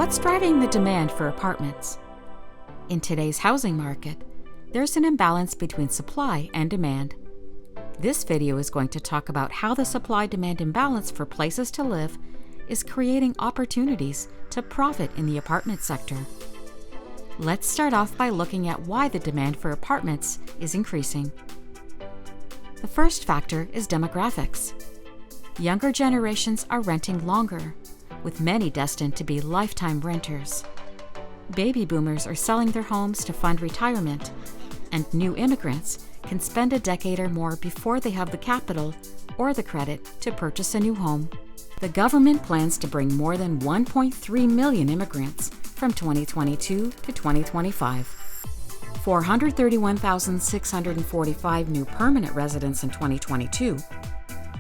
What's driving the demand for apartments? In today's housing market, there's an imbalance between supply and demand. This video is going to talk about how the supply-demand imbalance for places to live is creating opportunities to profit in the apartment sector. Let's start off by looking at why the demand for apartments is increasing. The first factor is demographics. Younger generations are renting longer, with many destined to be lifetime renters. Baby boomers are selling their homes to fund retirement, and new immigrants can spend a decade or more before they have the capital or the credit to purchase a new home. The government plans to bring more than 1.3 million immigrants from 2022 to 2025. 431,645 new permanent residents in 2022,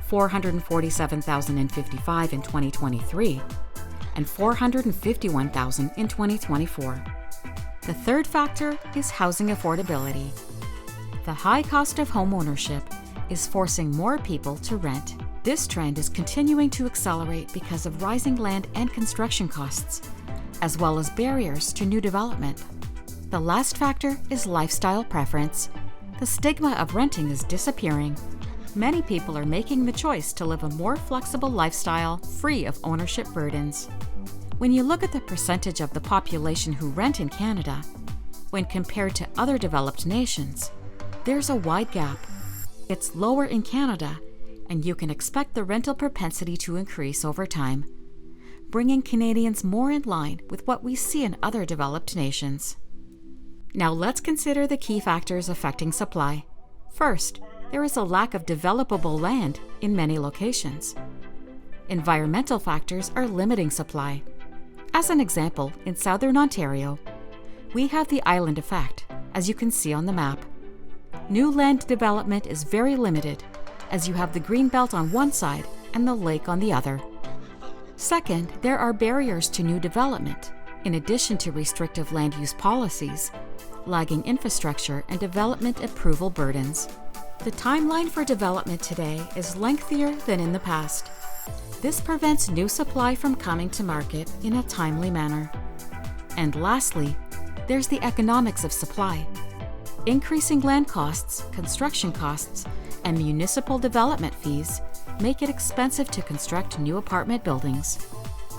447,055 in 2023, and 451,000 in 2024. The third factor is housing affordability. The high cost of home ownership is forcing more people to rent. This trend is continuing to accelerate because of rising land and construction costs, as well as barriers to new development. The last factor is lifestyle preference. The stigma of renting is disappearing. Many people are making the choice to live a more flexible lifestyle free of ownership burdens. When you look at the percentage of the population who rent in Canada, when compared to other developed nations, there's a wide gap. It's lower in Canada, and you can expect the rental propensity to increase over time, bringing Canadians more in line with what we see in other developed nations. Now let's consider the key factors affecting supply. First, there is a lack of developable land in many locations. Environmental factors are limiting supply. As an example, in southern Ontario, we have the island effect, as you can see on the map. New land development is very limited, as you have the green belt on one side and the lake on the other. Second, there are barriers to new development, in addition to restrictive land use policies, lagging infrastructure, and development approval burdens. The timeline for development today is lengthier than in the past. This prevents new supply from coming to market in a timely manner. And lastly, there's the economics of supply. Increasing land costs, construction costs, and municipal development fees make it expensive to construct new apartment buildings.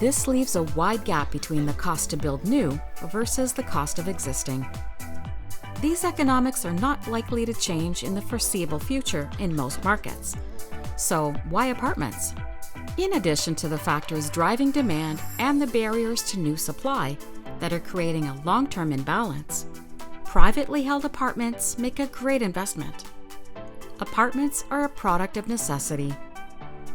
This leaves a wide gap between the cost to build new versus the cost of existing. These economics are not likely to change in the foreseeable future in most markets. So why apartments? In addition to the factors driving demand and the barriers to new supply that are creating a long-term imbalance, privately held apartments make a great investment. Apartments are a product of necessity.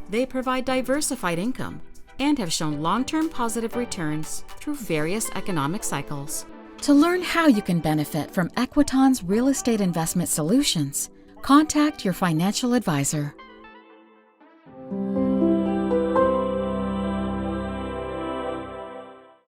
They provide diversified income and have shown long-term positive returns through various economic cycles. To learn how you can benefit from Equiton's real estate investment solutions, contact your financial advisor.